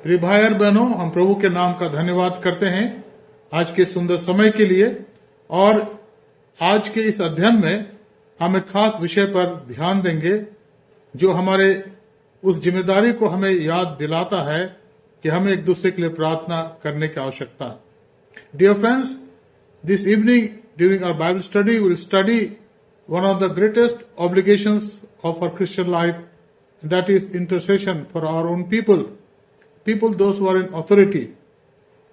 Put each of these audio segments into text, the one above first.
प्रिय भाई और बहनों, हम प्रभु के नाम का धन्यवाद करते हैं आज के सुंदर समय के लिए। और आज के इस अध्ययन में हम एक खास विषय पर ध्यान देंगे जो हमारे उस जिम्मेदारी को हमें याद दिलाता है कि हमें एक दूसरे के लिए प्रार्थना करने की आवश्यकता है। Dear friends, this evening during our Bible study will study one of the greatest obligations of our Christian life, that is intercession for our own people, those who are in authority.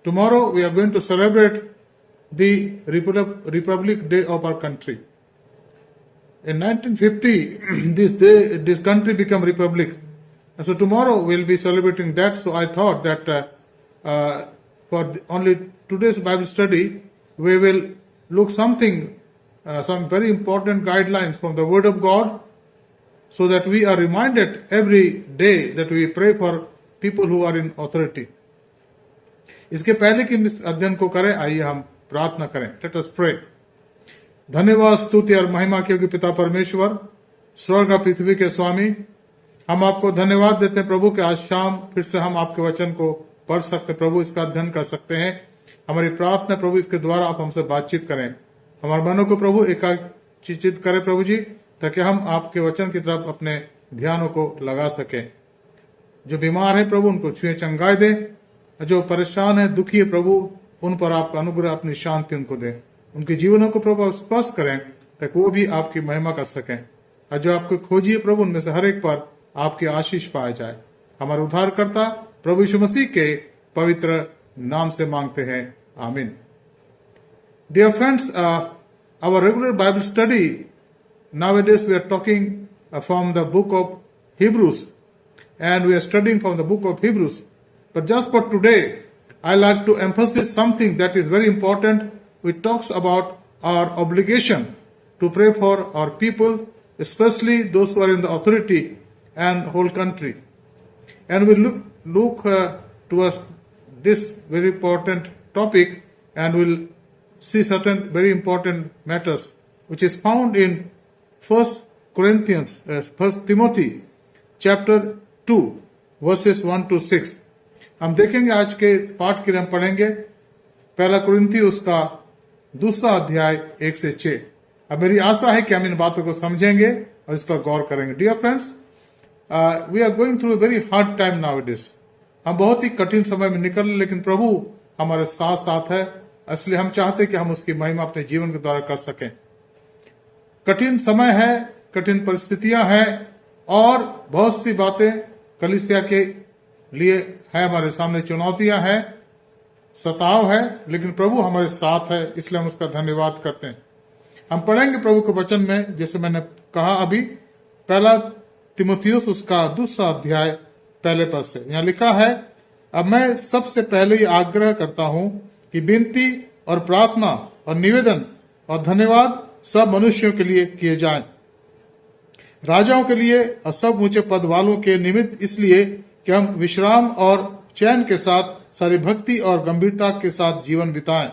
Tomorrow we are going to celebrate the Republic Day of our country. In 1950, this country became republic, and so tomorrow we'll be celebrating that. So I thought that for only today's Bible study, we will look some very important guidelines from the Word of God, so that we are reminded every day that we pray for people who are in authority. इसके पहले कि इस अध्ययन को करें, आइए हम प्रार्थना करें। Let us pray. धन्यवाद, स्तुति और महिमा के योग्य पिता परमेश्वर, स्वर्ग और पृथ्वी के स्वामी, हम आपको धन्यवाद देते हैं प्रभु कि आज शाम फिर से हम आपके वचन को पढ़ सकते, प्रभु इसका अध्ययन कर सकते हैं। हमारी प्रार्थना प्रभु इसके द्वारा आप हमसे बातचीत करें, हमारे मनों को प्रभु एकाग्रचित करें प्रभु जी, ताकि हम आपके वचन की तरफ अपने ध्यानों को लगा सकें। जो बीमार है प्रभु उनको छुए चंगाई दें, जो परेशान है दुखी है प्रभु उन पर आपका अनुग्रह, अपनी शांति उनको दें, उनके जीवनों को प्रभु स्पर्श करें ताकि वो भी आपकी महिमा कर सकें। और जो आपको खोजिए प्रभु उनमें से हर एक पर आपकी आशीष पाया जाए। हमारे उद्धारकर्ता प्रभु यीशु मसीह के पवित्र नाम से मांगते हैं, आमीन। Dear friends, our regular Bible study, nowadays we are talking from the book of Hebrews, and we are studying from the book of Hebrews. But just for today, I like to emphasize something that is very important, which talks about our obligation to pray for our people, especially those who are in the authority and whole country. And we look towards this very important topic, and we'll see certain very important matters which is found in 1 Timothy chapter 2 verses 1 to 6. हम देखेंगे आज के इस पाठ के लिए हम पढ़ेंगे पहला कुरिन्थी उसका दूसरा अध्याय 1 से 6। अब मेरी आशा है कि हम इन बातों को समझेंगे और इस पर गौर करेंगे। Dear friends, we are going through a very hard time nowadays. हम बहुत ही कठिन समय में निकल, लेकिन प्रभु हमारे साथ साथ है, इसलिए हम चाहते कि हम उसकी महिमा अपने जीवन के द्वारा कर सकें। कठिन समय है, कठिन परिस्थितियां हैं और बहुत सी बातें कलीसिया के लिए है, हमारे सामने चुनौतियां हैं, सताव है, लेकिन प्रभु हमारे साथ है, इसलिए हम उसका धन्यवाद करते हैं। हम पढ़ेंगे प्रभु के वचन में, जैसे मैंने कहा अभी, पहला तिमुथियुस उसका दूसरा अध्याय पहले पद से। यहां लिखा है, अब मैं सबसे पहले ही आग्रह करता हूं कि विनती और प्रार्थना और निवेदन और धन्यवाद सब मनुष्यों के लिए किए जाएं, राजाओं के लिए और सब ऊंचे पद वालों के निमित्त, इसलिए कि हम विश्राम और चैन के साथ सारी भक्ति और गंभीरता के साथ जीवन बिताएं।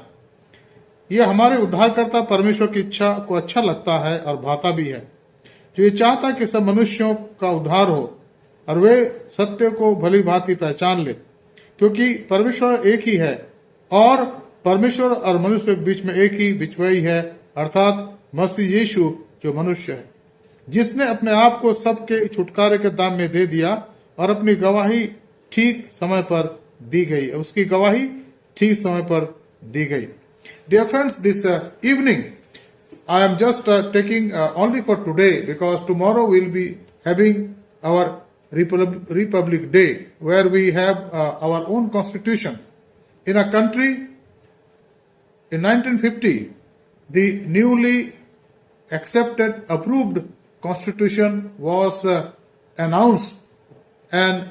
यह हमारे उद्धारकर्ता परमेश्वर की इच्छा को अच्छा लगता है और भाता भी है, जो ये चाहता कि सब मनुष्यों का उद्धार हो और वे सत्य को भली भांति पहचान ले, क्योंकि परमेश्वर एक ही है और परमेश्वर और मनुष्य के बीच में एक ही बिचवाई है, अर्थात मसीह यीशु जो मनुष्य है, जिसने अपने आप को सबके छुटकारे के दाम में दे दिया और अपनी गवाही ठीक समय पर दी गई, उसकी गवाही ठीक समय पर दी गई। Dear friends, this evening I am just taking only for today, because tomorrow we will be having our Republic Day, where we have our own constitution. In a country, in 1950, the newly accepted, approved constitution was announced, and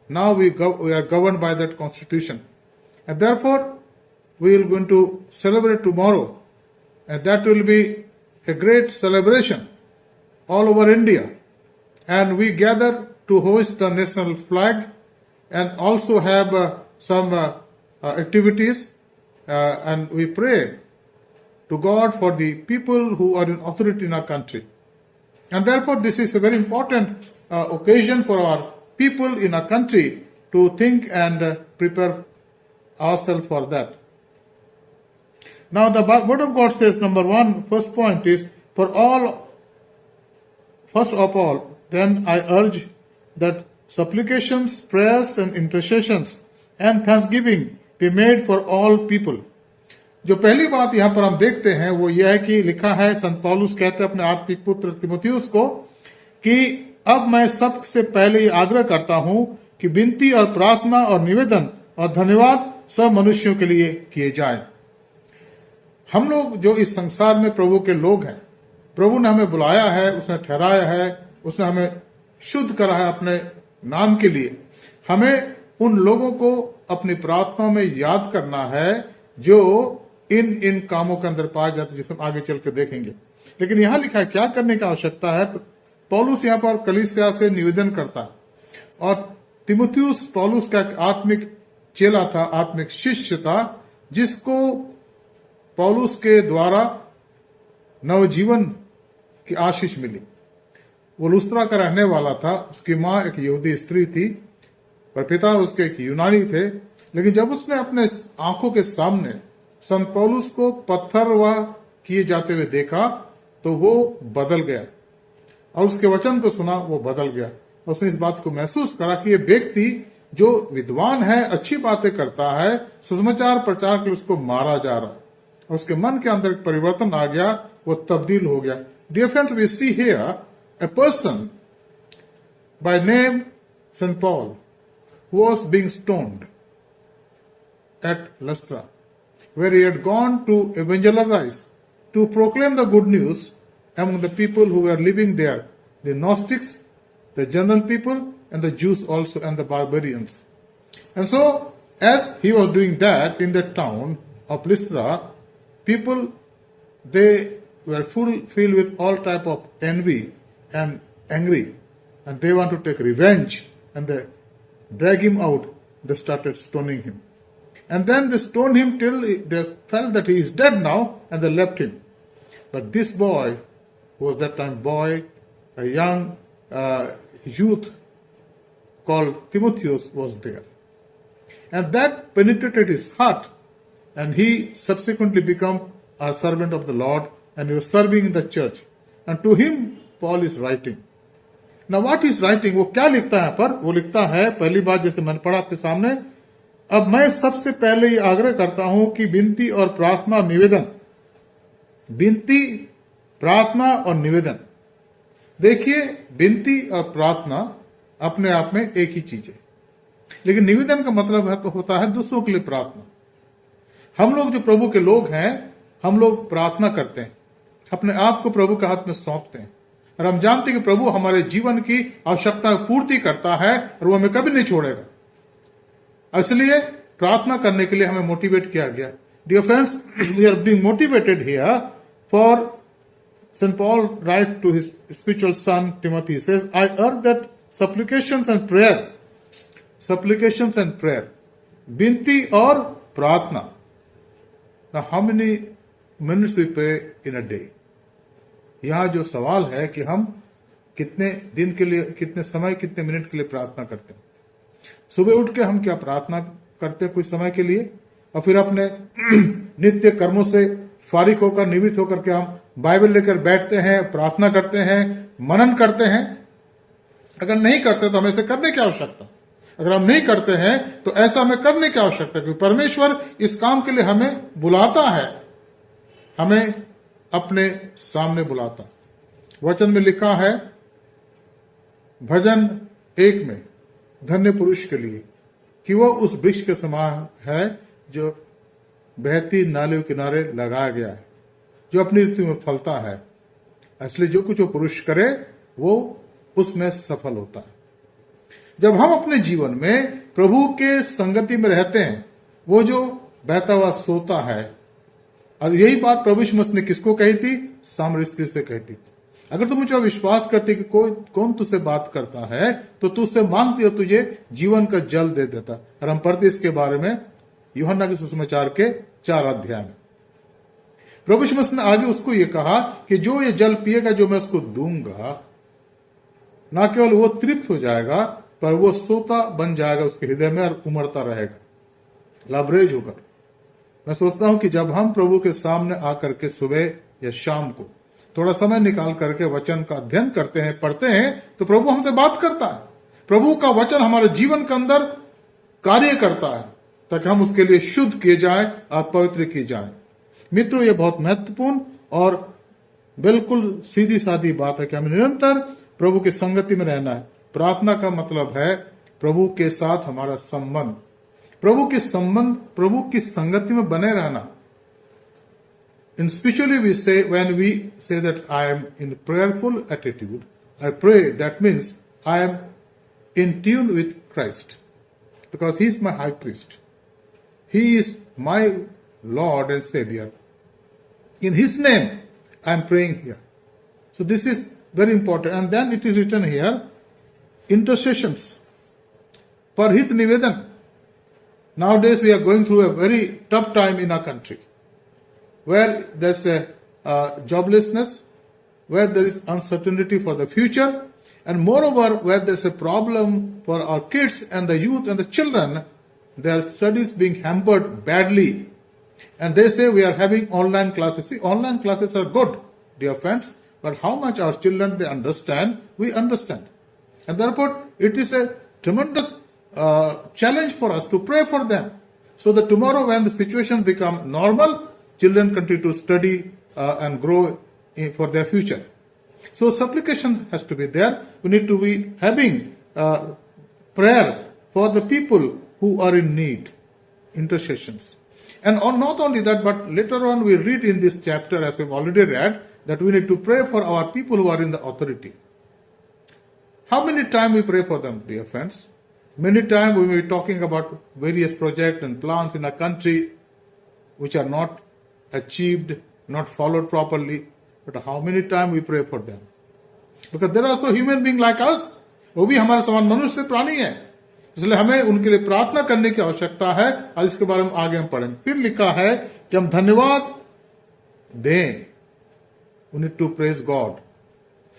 now we are governed by that constitution. And therefore, we are going to celebrate tomorrow. And that will be a great celebration all over India. And we gather to hoist the national flag and also have some activities, and we pray to God for the people who are in authority in our country. And therefore this is a very important occasion for our people in our country to think and prepare ourselves for that. Now the word of God says, number one, first point is, first of all, then I urge that supplications, prayers and intercessions and thanksgiving be made for all people. जो पहली बात यहां पर हम देखते हैं वो यह है कि लिखा है, संत पौलुस कहते हैं अपने आत्मिक पुत्र तीमुथियुस को कि अब मैं सबसे पहले ये आग्रह करता हूं कि विनती और प्रार्थना और निवेदन और धन्यवाद सब मनुष्यों के लिए किए जाए। हम लोग जो इस संसार में प्रभु के लोग हैं, प्रभु ने हमें बुलाया है, उसने ठहराया है, उसने हमें शुद्ध करा है अपने नाम के लिए। हमें उन लोगों को अपनी प्रार्थना में याद करना है जो इन कामों के अंदर पाए जाते, जिसे हम आगे चल के देखेंगे। लेकिन यहां लिखा है क्या करने की आवश्यकता है। पौलुस यहां पर कलीसिया से निवेदन करता है, और तीमुथियुस पौलुस का एक आत्मिक चेला था, आत्मिक शिष्य था, जिसको पौलुस के द्वारा नवजीवन की आशीष मिली। वो लुस्त्रा का रहने वाला था, उसकी मां एक यहूदी स्त्री थी, पर पिता उसके एक यूनानी थे। लेकिन जब उसने अपने आंखों के सामने संत पौलुस को पत्थरवाह किए जाते हुए देखा तो वो बदल गया, और उसके वचन को सुना, वो बदल गया। उसने इस बात को महसूस करा कि ये व्यक्ति जो विद्वान है, अच्छी बातें करता है, सुसमाचार प्रचार के लिए उसको मारा जा रहा है। उसके मन के अंदर एक परिवर्तन आ गया, वो तब्दील हो गया। Dear friends, we see here a person by name St. Paul who was being stoned at Lystra, where he had gone to evangelize, to proclaim the good news among the people who were living there, the Gnostics, the general people, and the Jews also, and the barbarians. And so, as he was doing that in the town of Lystra, people, they were filled with all type of envy and angry, and they want to take revenge, and they drag him out. They started stoning him, and then they stoned him till they felt that he is dead now, and they left him. But this boy, who was that time boy, a young youth called Timotheus, was there, and that penetrated his heart, and he subsequently became a servant of the Lord, and he was serving in the church. And to him Paul is writing. Now what is writing? वो क्या लिखता है यहाँ पर? वो लिखता है, पहली बात जैसे मैंने पढ़ा आपके सामने, अब मैं सबसे पहले ये आग्रह करता हूं कि विनती और प्रार्थना और निवेदन, विनती, प्रार्थना और निवेदन। देखिए, विनती और प्रार्थना अपने आप में एक ही चीज है, लेकिन निवेदन का मतलब है तो होता है दूसरों के लिए प्रार्थना। हम लोग जो प्रभु के लोग हैं, हम लोग प्रार्थना करते हैं, अपने आप को प्रभु के हाथ में सौंपते हैं, और हम जानते हैं कि प्रभु हमारे जीवन की आवश्यकता पूर्ति करता है और वो हमें कभी नहीं छोड़ेगा। इसलिए प्रार्थना करने के लिए हमें मोटिवेट किया गया। Dear friends, we are being motivated here for Saint Paul write to his spiritual son Timothy, says I urge that supplications and prayer, विनती और प्रार्थना। Now how many minutes we pray in a day? यहां जो सवाल है कि हम कितने दिन के लिए, कितने समय, कितने मिनट के लिए प्रार्थना करते हैं। सुबह उठ के हम क्या प्रार्थना करते हैं कुछ समय के लिए, और फिर अपने नित्य कर्मों से फारिग होकर, निवृत्त होकर के हम बाइबल लेकर बैठते हैं, प्रार्थना करते हैं, मनन करते हैं। अगर नहीं करते तो हमें इसे करने की आवश्यकता। अगर हम नहीं करते हैं तो ऐसा हमें करने की आवश्यकता, क्योंकि परमेश्वर इस काम के लिए हमें बुलाता है, हमें अपने सामने बुलाता। वचन में लिखा है भजन 1 में, धन्य पुरुष के लिए कि वो उस वृक्ष के समान है जो बहती नालियों किनारे लगाया गया है, जो अपनी ऋतु में फलता है। इसलिए जो कुछ वो पुरुष करे वो उसमें सफल होता है। जब हम अपने जीवन में प्रभु के संगति में रहते हैं, वो जो बहता हुआ सोता है, और यही बात प्रभु यीशु मसीह ने किसको कही थी? सामरी स्त्री से कही थी। अगर तुम मुझे विश्वास करती कि कौन तुझसे बात करता है तो तू उससे मांगती हो, तुझे जीवन का जल दे देता। और हम पढ़ते इसके बारे में यूहन्ना के सुसमाचार के 4 अध्याय में। प्रभु यीशु मसीह ने आगे उसको ये कहा कि जो ये जल पिएगा जो मैं उसको दूंगा, ना केवल वो तृप्त हो जाएगा पर वो सोता बन जाएगा उसके हृदय में और उमड़ता रहेगा, लबरेज होकर। मैं सोचता हूं कि जब हम प्रभु के सामने आकर के सुबह या शाम को थोड़ा समय निकाल करके वचन का अध्ययन करते हैं, पढ़ते हैं, तो प्रभु हमसे बात करता है। प्रभु का वचन हमारे जीवन के अंदर कार्य करता है ताकि हम उसके लिए शुद्ध किए जाएं और पवित्र किए जाएं। मित्रों, ये बहुत महत्वपूर्ण और बिल्कुल सीधी सादी बात है कि हमें निरंतर प्रभु की संगति में रहना है। प्रार्थना का मतलब है प्रभु के साथ हमारा संबंध, प्रभु की संगति में बने रहना। In spiritually we say, when we say that I am in prayerful attitude, I pray, that means I am in tune with Christ, because He is my high priest. He is my Lord and Savior. In His name, I am praying here. So this is very important. And then it is written here, intercessions. Parhit Nivedan. Nowadays we are going through a very tough time in our country, where there's a joblessness, where there is uncertainty for the future, and moreover, where there's a problem for our kids and the youth and the children, their studies being hampered badly. And they say we are having online classes. See, online classes are good, dear friends, but how much our children they understand, we understand. And therefore, it is a tremendous challenge for us to pray for them, so that tomorrow when the situation becomes normal, children continue to study and grow for their future. So supplication has to be there. We need to be having prayer for the people who are in need, intercessions. And not only that, but later on we read in this chapter, as we've already read, that we need to pray for our people who are in the authority. How many times we pray for them, dear friends? Many times we will be talking about various projects and plans in our country which are not achieved, not followed properly. But how many times we pray for them? Because there are also human beings like us. वो भी हमारे समान मनुष्य प्राणी है, इसलिए हमें उनके लिए प्रार्थना करने की आवश्यकता है। और इसके बारे में आगे हम पढ़ेंगे। फिर लिखा है कि हम धन्यवाद दें। We need to praise God.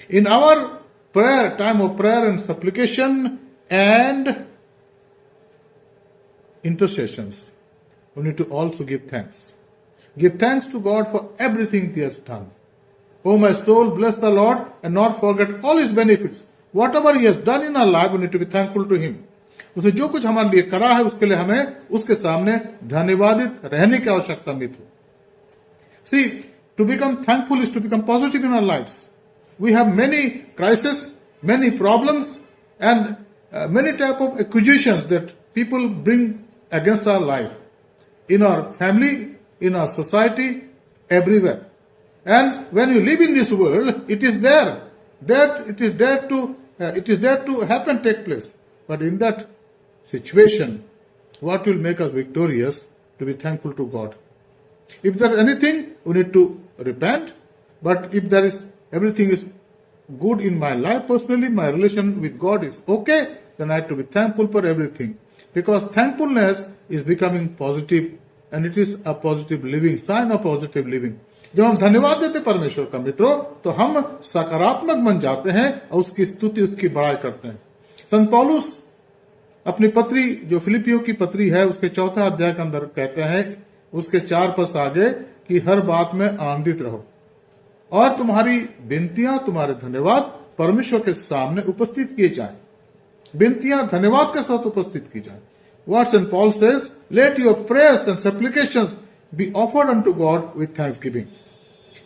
In our prayer, time of prayer and supplication and intercessions, we need to also give thanks. Give thanks to God for everything He has done. O my soul, bless the Lord and not forget all His benefits. Whatever He has done in our life, we need to be thankful to Him. उसने जो कुछ हमारे लिए करा है उसके लिए हमें उसके सामने धन्यवादित रहने की आवश्यकता मित्र। See, to become thankful is to become positive in our lives. We have many crises, many problems, and many type of accusations that people bring against our life, in our family, in our society, everywhere. And when you live in this world, it is there, that it is there to happen, take place. But in that situation, what will make us victorious? To be thankful to God. If there is anything, we need to repent. But if there is everything is good in my life personally, my relation with God is okay, then I have to be thankful for everything. Because thankfulness is becoming positive, and it is a positive living, sign of positive living. जब हम धन्यवाद देते परमेश्वर का मित्रों, तो हम सकारात्मक बन जाते हैं और उसकी स्तुति, उसकी बड़ाई करते हैं। संत पौलुस अपनी पत्री, जो फिलिपियों की पत्री है, उसके 4 अध्याय के अंदर कहते हैं, उसके 4 पद आगे, कि हर बात में आनंदित रहो और तुम्हारी विनतियां, तुम्हारे धन्यवाद परमेश्वर के सामने उपस्थित किए जाएं। विनतियां धन्यवाद के साथ उपस्थित की जाएं। What St. Paul says, let your prayers and supplications be offered unto God with thanksgiving.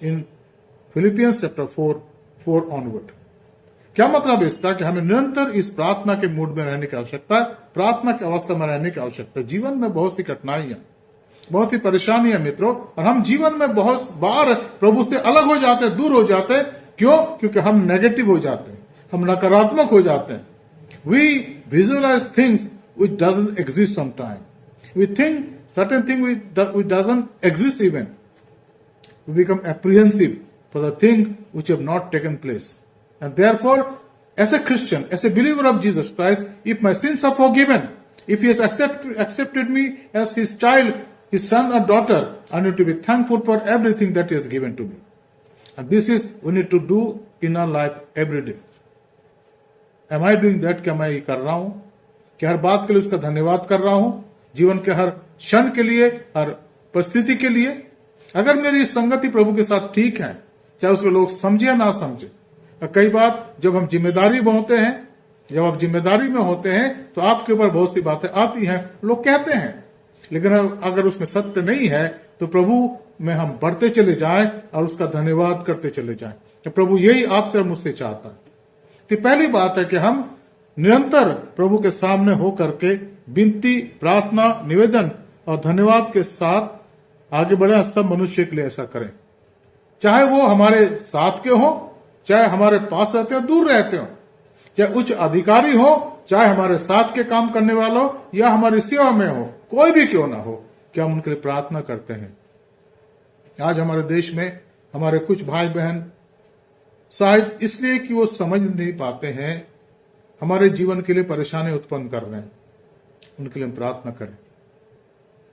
In Philippians chapter 4 onward. क्या मतलब है इसका? कि हमें निरंतर इस प्रार्थना के मूड में रहने की आवश्यकता है, प्रार्थना की अवस्था में रहने की आवश्यकता है। जीवन में बहुत सी कठिनाइयां, बहुत सी परेशानियां मित्रों, और हम जीवन में बहुत बार प्रभु से अलग हो जाते हैं, दूर हो जाते हैं। क्यों? क्योंकि हम नेगेटिव हो जाते हैं, हम नकारात्मक हो जाते हैं। We visualize things which doesn't exist sometime. We think certain thing which doesn't exist even. We become apprehensive for the thing which have not taken place. And therefore, as a Christian, as a believer of Jesus Christ, if my sins are forgiven, if He has accepted me as His child, His son or daughter, I need to be thankful for everything that He has given to me. And this is we need to do in our life every day. Am I doing that? क्या मैं ये कर रहा हूं? क्या हर बात के लिए उसका धन्यवाद कर रहा हूं? जीवन के हर क्षण के लिए, हर परिस्थिति के लिए? अगर मेरी संगति प्रभु के साथ ठीक है, चाहे उसको लोग समझे या ना समझे। कई बार जब हम जिम्मेदारी में होते हैं, जब आप जिम्मेदारी में होते हैं तो आपके ऊपर बहुत सी बातें आती हैं, लोग कहते हैं, लेकिन अगर उसमें सत्य नहीं है तो प्रभु में हम बढ़ते चले जाएं और उसका धन्यवाद करते चले जाएं। तो प्रभु यही आपसे और मुझसे चाहता है। तो पहली बात है कि हम निरंतर प्रभु के सामने होकर के विनती, प्रार्थना, निवेदन और धन्यवाद के साथ आगे बढ़े। सब मनुष्य के लिए ऐसा करें, चाहे वो हमारे साथ के हो, चाहे हमारे पास रहते हो, दूर रहते हो, चाहे उच्च अधिकारी हो, चाहे हमारे साथ के काम करने वाला हो या हमारी सेवा में हो, कोई भी क्यों ना हो, क्या हम उनके लिए प्रार्थना करते हैं। आज हमारे देश में हमारे कुछ भाई बहन शायद इसलिए कि वो समझ नहीं पाते हैं, हमारे जीवन के लिए परेशानी उत्पन्न कर रहे हैं, उनके लिए हम प्रार्थना करें।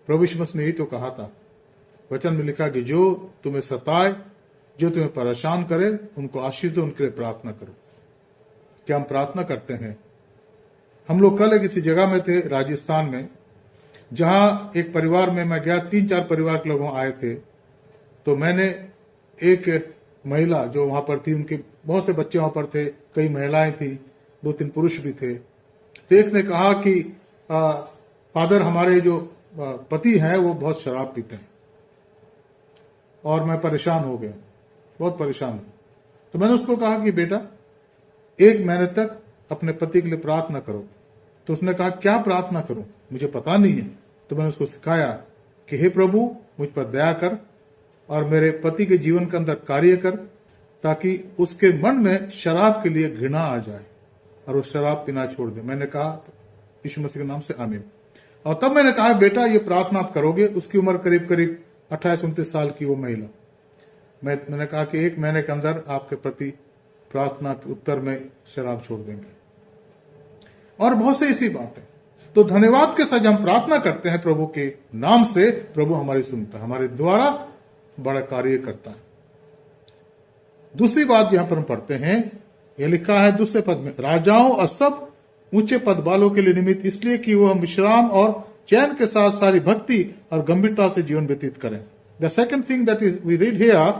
प्रभु यीशु मसीह ने यही तो कहा था, वचन में लिखा कि जो तुम्हें सताए, जो तुम्हें परेशान करे, उनको आशीष दो, उनके लिए प्रार्थना करो। क्या हम प्रार्थना करते हैं? हम लोग कल किसी जगह में थे राजस्थान में, जहां एक परिवार में मैं गया, 3-4 परिवार के लोग आए थे। तो मैंने एक महिला जो वहां पर थी, उनके बहुत से बच्चे वहां पर थे, कई महिलाएं थी, 2-3 पुरुष भी थे। तो एक ने कहा कि फादर, हमारे जो पति हैं वो बहुत शराब पीते हैं और मैं परेशान हो गया, बहुत परेशान हूं। तो मैंने उसको कहा कि बेटा 1 महीने तक अपने पति के लिए प्रार्थना करो। तो उसने कहा क्या प्रार्थना करूं, मुझे पता नहीं है। तो मैंने उसको सिखाया कि हे प्रभु, मुझ पर दया कर और मेरे पति के जीवन के अंदर कार्य कर, ताकि उसके मन में शराब के लिए घृणा आ जाए और वो शराब पीना छोड़ दे। मैंने कहा यीशु मसीह के नाम से आमीन। और तब मैंने कहा बेटा ये प्रार्थना आप करोगे। उसकी उम्र करीब करीब 28-29 साल की वो महिला। मैंने कहा कि 1 महीने के अंदर आपके पति प्रार्थना के उत्तर में शराब छोड़ देंगे। और बहुत से इसी बात है। तो धन्यवाद के साथ हम प्रार्थना करते हैं प्रभु के नाम से, प्रभु हमारी सुनता है, हमारे द्वारा बड़ा कार्य करता है। दूसरी बात यहां पर हम पढ़ते हैं, यह लिखा है दूसरे पद में, राजाओं और सब ऊंचे पद वालों के लिए निमित्त, इसलिए कि वह विश्राम और चैन के साथ सारी भक्ति और गंभीरता से जीवन व्यतीत करें। The second thing that is we read here,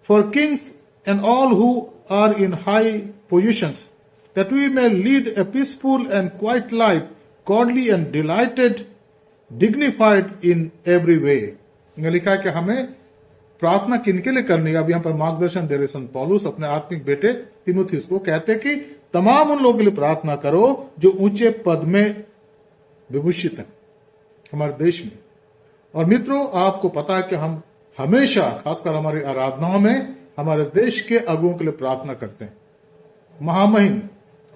for kings and all who are in high positions, that we may lead a peaceful and quiet life, godly and delighted, dignified in every way। यह लिखा है कि हमें प्रार्थना किनके लिए करनी है। अब यहां पर मार्गदर्शन दे रहे संत पौलुस अपने आत्मिक बेटे तीमुथियुस को, कहते कि तमाम उन लोगों के लिए प्रार्थना करो जो ऊंचे पद में विभूषित हैं हमारे देश में। और मित्रों, आपको पता है कि हम हमेशा, खासकर हमारी आराधनाओं में, हमारे देश के अगुओं के लिए प्रार्थना करते हैं। महामहिम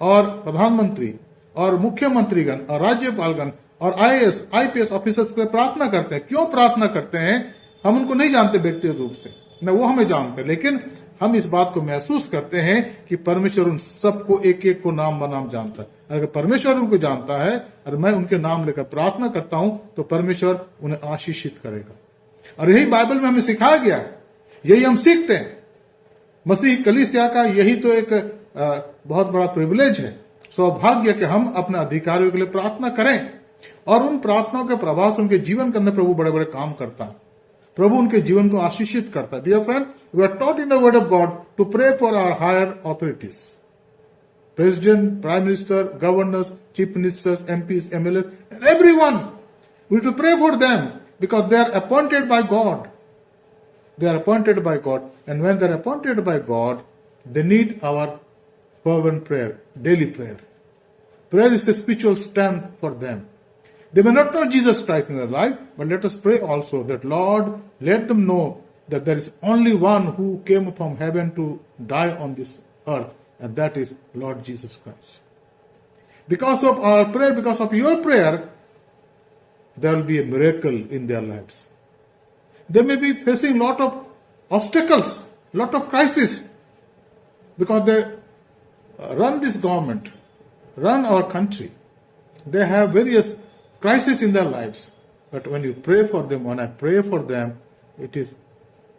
और प्रधानमंत्री और मुख्यमंत्रीगण और राज्यपालगण और IAS IPS ऑफिसर्स के लिए प्रार्थना करते हैं। क्यों प्रार्थना करते हैं? हम उनको नहीं जानते व्यक्तिगत रूप से, न वो हमें जानते, लेकिन हम इस बात को महसूस करते हैं कि परमेश्वर उन सबको एक एक को नाम बनाम जानता है। अगर परमेश्वर उनको जानता है और मैं उनके नाम लेकर प्रार्थना करता हूं तो परमेश्वर उन्हें आशीषित करेगा। और यही बाइबल में हमें सिखाया गया है, यही हम सीखते हैं। मसीह कलीसिया का यही तो एक बहुत बड़ा प्रिविलेज है, सौभाग्य कि हम अपने अधिकारियों के लिए प्रार्थना करें और उन प्रार्थनाओं के प्रभाव से उनके जीवन के अंदर प्रभु बड़े बड़े काम करता है, प्रभु उनके जीवन को आशीषित करता है। Dear friend, we are taught in the word of God to pray for our higher authorities, president, prime minister, governors, chief ministers, MPs, MLAs, and everyone. We have to pray for them because they are appointed by God. They are appointed by God, and when they are appointed by God, they need our fervent prayer, daily prayer. Prayer is a spiritual strength for them. They may not know Jesus Christ in their life, but let us pray also that Lord, let them know that there is only one who came from heaven to die on this earth, and that is Lord Jesus Christ. Because of our prayer, because of your prayer, there will be a miracle in their lives. They may be facing lot of obstacles, lot of crises, because they run this government, run our country. They have various crises in their lives. But when you pray for them, when I pray for them, it is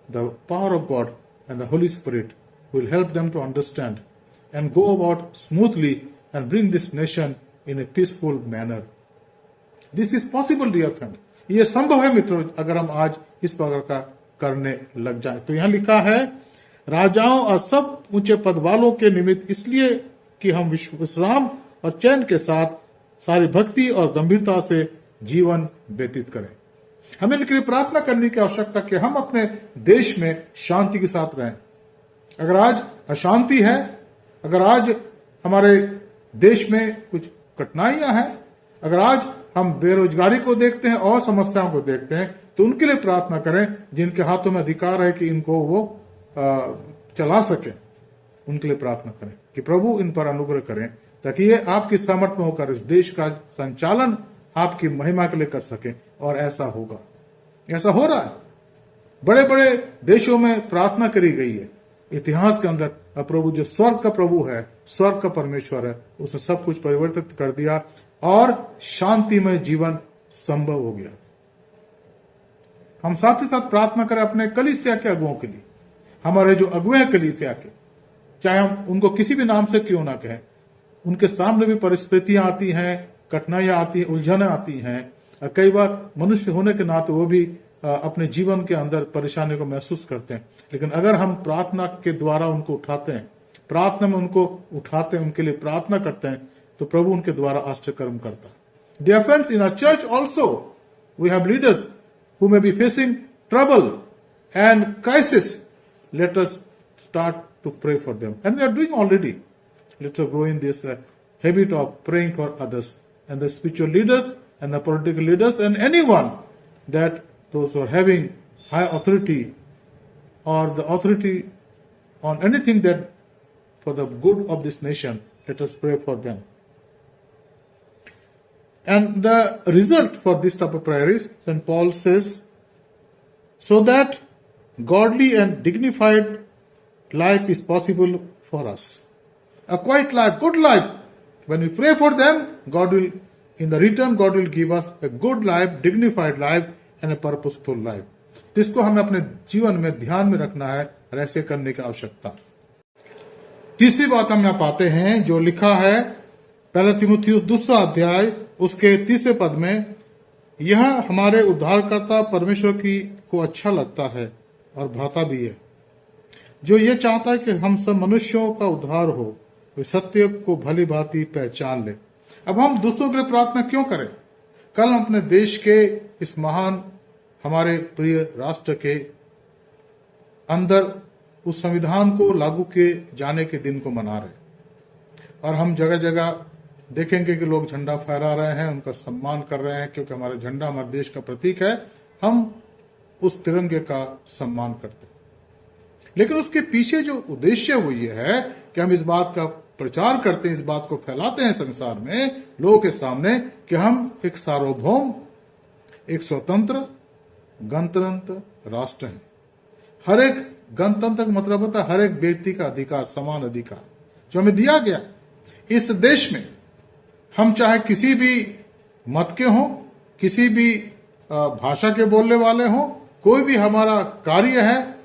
the power of God and the Holy Spirit who will help them to understand and go about smoothly and bring this nation in a peaceful manner. This is possible, dear friend. ये संभव है मित्रों, अगर हम आज इस प्रकार का करने लग जाए। तो यहां लिखा है, राजाओं और सब ऊंचे पद वालों के निमित्त इसलिए कि हम विश्राम और चैन के साथ सारी भक्ति और गंभीरता से जीवन व्यतीत करें। हमें इनके लिए प्रार्थना करने की आवश्यकता कि हम अपने देश में शांति के साथ रहें। अगर आज अशांति है, अगर आज हमारे देश में कुछ कठिनाइयां हैं, अगर आज हम बेरोजगारी को देखते हैं और समस्याओं को देखते हैं, तो उनके लिए प्रार्थना करें जिनके हाथों में अधिकार है कि इनको वो चला सके। उनके लिए प्रार्थना करें कि प्रभु इन पर अनुग्रह करें, ताकि ये आपकी सामर्थ्य में होकर इस देश का संचालन आपकी महिमा के लिए कर सके। और ऐसा होगा, ऐसा हो रहा है। बड़े बड़े देशों में प्रार्थना करी गई है इतिहास के अंदर। प्रभु जो स्वर्ग का प्रभु है, स्वर्ग का परमेश्वर है, उसने सब कुछ परिवर्तित कर दिया और शांतिमय जीवन संभव हो गया। हम साथ ही साथ प्रार्थना करें अपने कलीसिया के अगुओं के लिए। हमारे जो अगुए हैं कलीसिया के, चाहे हम उनको किसी भी नाम से क्यों ना कहें, उनके सामने भी परिस्थितियां आती हैं, कठिनाइयां आती हैं, उलझनें आती हैं। कई बार मनुष्य होने के नाते वो भी अपने जीवन के अंदर परेशानी को महसूस करते हैं। लेकिन अगर हम प्रार्थना के द्वारा उनको उठाते हैं, प्रार्थना में उनको उठाते हैं, उनके लिए प्रार्थना करते हैं, तो प्रभु उनके द्वारा आश्चर्य कर्म करता है। Dear friends, in our church also we have leaders who may be facing trouble and crisis. Let us start to pray for them, and we are doing already. Let us grow in this habit of praying for others, and the spiritual leaders and the political leaders and anyone that those who are having high authority or the authority on anything that for the good of this nation, let us pray for them. And the result for this type of prayer is, St. Paul says, so that godly and dignified life is possible for us. A quiet life, good life. When we pray for them, God will, in the return, God will give us a good life, dignified life and a purposeful life. तो इसको हमें अपने जीवन में ध्यान में रखना है और ऐसे करने की आवश्यकता। तीसरी बात हम यहाँ पाते हैं जो लिखा है पहला तीमुथियुस 2 अध्याय उसके 3 पद में, यह हमारे उद्धारकर्ता परमेश्वर की को अच्छा लगता है और भाता भी है, जो ये चाहता है कि हम सब मनुष्यों का उद्धार हो, वे सत्य को भली भांति पहचान ले। अब हम दूसरों के लिए प्रार्थना क्यों करें? कल हम अपने देश के इस महान हमारे प्रिय राष्ट्र के अंदर उस संविधान को लागू किए जाने के दिन को मना रहे, और हम जगह जगह देखेंगे कि लोग झंडा फहरा रहे हैं, उनका सम्मान कर रहे हैं, क्योंकि हमारा झंडा हमारे देश का प्रतीक है। हम उस तिरंगे का सम्मान करते हैं, लेकिन उसके पीछे जो उद्देश्य वो ये है कि हम इस बात का प्रचार करते हैं, इस बात को फैलाते हैं संसार में लोगों के सामने कि हम एक सार्वभौम, एक स्वतंत्र गणतंत्र राष्ट्र हैं। हर एक गणतंत्र का मतलब होता है हर एक व्यक्ति का अधिकार, समान अधिकार जो हमें दिया गया। इस देश में हम चाहे किसी भी मत के हों, किसी भी भाषा के बोलने वाले हों, कोई भी हमारा कार्य है,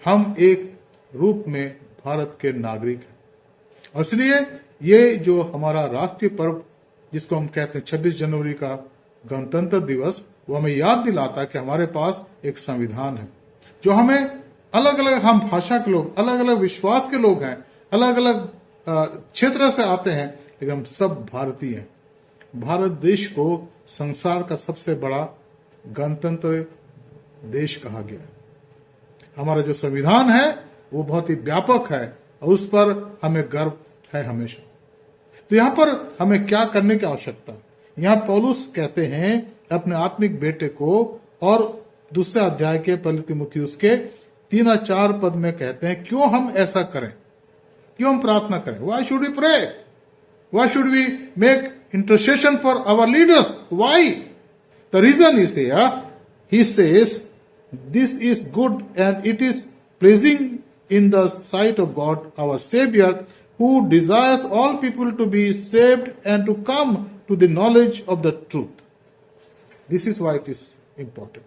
हम एक रूप में भारत के नागरिक हैं। और इसलिए ये जो हमारा राष्ट्रीय पर्व जिसको हम कहते हैं 26 जनवरी का गणतंत्र दिवस, वो हमें याद दिलाता है कि हमारे पास एक संविधान है जो हमें अलग अलग, हम भाषा के लोग, अलग अलग विश्वास के लोग हैं, अलग अलग क्षेत्र से आते हैं, लेकिन हम सब भारतीय हैं। भारत देश को संसार का सबसे बड़ा गणतंत्र देश कहा गया है। हमारा जो संविधान है वो बहुत ही व्यापक है और उस पर हमें गर्व है हमेशा। तो यहां पर हमें क्या करने की आवश्यकता है? यहां पौलुस कहते हैं अपने आत्मिक बेटे को, और 2 अध्याय के पहले तीमुथियुस के 3 और 4 पद में कहते हैं क्यों हम ऐसा करें, क्यों हम प्रार्थना करें। Why should we pray? Why should we make intercession for our leaders? Why? The reason is here, he says, this is good and it is pleasing in the sight of God, our Savior, who desires all people to be saved and to come to the knowledge of the truth. This is why it is important.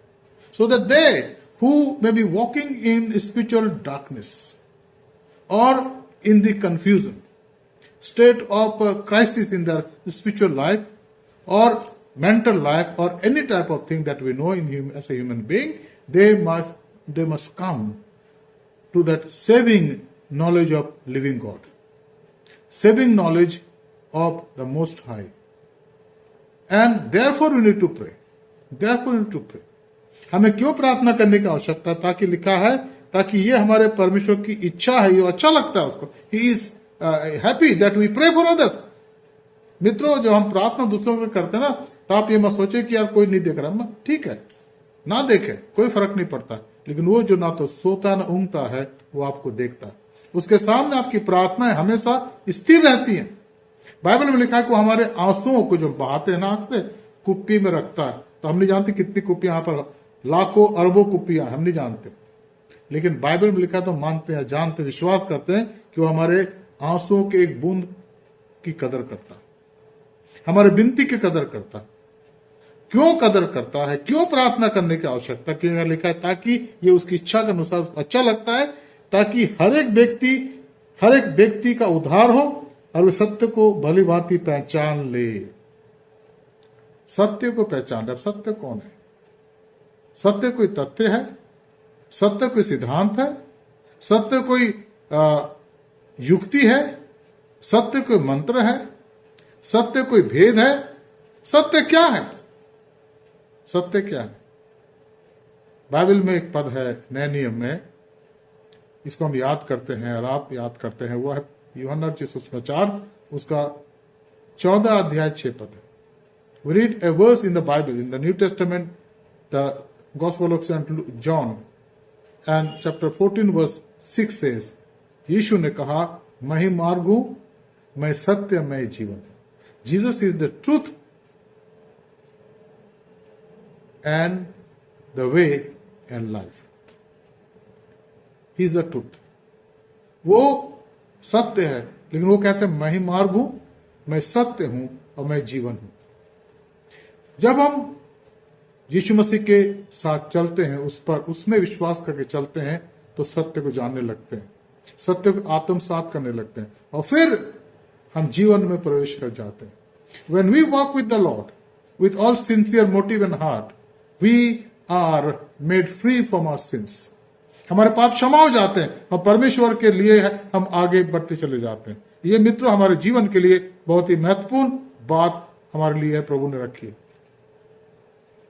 So that they who may be walking in spiritual darkness or in the confusion, state of crisis in their spiritual life or mental life or any type of thing that we know as a human being, they must come to that saving knowledge of living God, saving knowledge of the Most High. And therefore we need to pray. Therefore we need to pray. हमें क्यों प्रार्थना करने की आवश्यकता? ताकि लिखा है, ताकि ये हमारे परमेश्वर की इच्छा है, ये अच्छा लगता है उसको. He is happy that we pray for others. मित्रों, जब हम प्रार्थना दूसरों के करते हैं ना, तो आप ये मत सोचे कि यार कोई नहीं देख रहा. ठीक है, ना देखे कोई फर्क नहीं पड़ता, लेकिन वो जो ना तो सोता ना ऊँगता है, वो आपको देखता है. उसके सामने आपकी प्रार्थनाएं हमेशा स्थिर रहती हैं. बाइबल में लिखा है कि वो हमारे आंसुओं को जो बहाते हैं ना आंख से, कुप्पी में रखता है. तो हम नहीं जानते कितनी कुप्पियां, यहाँ पर लाखों अरबों कुप्पियां, हम नहीं जानते, लेकिन बाइबल में लिखा तो मानते हैं, जानते, विश्वास करते हैं कि वो हमारे आंसुओं के एक बूंद की कदर करता है, हमारे विनती की कदर करता है. क्यों कदर करता है? क्यों प्रार्थना करने की आवश्यकता? क्यों लिखा है? ताकि ये उसकी इच्छा के अनुसार अच्छा लगता है, ताकि हर एक व्यक्ति का उद्धार हो और वे सत्य को भली भांति पहचान ले. सत्य को पहचान. अब सत्य कौन है? सत्य कोई तथ्य है? सत्य कोई सिद्धांत है? सत्य कोई युक्ति है? सत्य कोई मंत्र है? सत्य कोई भेद है? सत्य क्या है? सत्य क्या है? बाइबल में एक पद है नए नियम में, इसको हम याद करते हैं और आप याद करते हैं. वो है यूहन्ना के सुसमाचार, उसका 14 अध्याय 6 पद है. We read a verse in the Bible, in the New Testament, the Gospel of St. John, and chapter 14 verse 6 says, यीशु ने कहा, मैं ही मार्ग हूं, मैं सत्य, मैं जीवन हूं. Jesus is the truth and the way and life. He is the truth. वो सत्य है, लेकिन वो कहते हैं मैं ही मार्ग हूं, मैं सत्य हूं और मैं जीवन हूं. जब हम यीशु मसीह के साथ चलते हैं, उसमें विश्वास करके चलते हैं, तो सत्य को जानने लगते हैं, सत्य को आत्मसात करने लगते हैं, और फिर हम जीवन में प्रवेश कर जाते हैं. When we walk with the Lord with all sincere motive and heart, we are made free from our sins. हमारे पाप क्षमा हो जाते हैं और परमेश्वर के लिए हम आगे बढ़ते चले जाते हैं. ये मित्रों हमारे जीवन के लिए बहुत ही महत्वपूर्ण बात हमारे लिए प्रभु ने रखी है.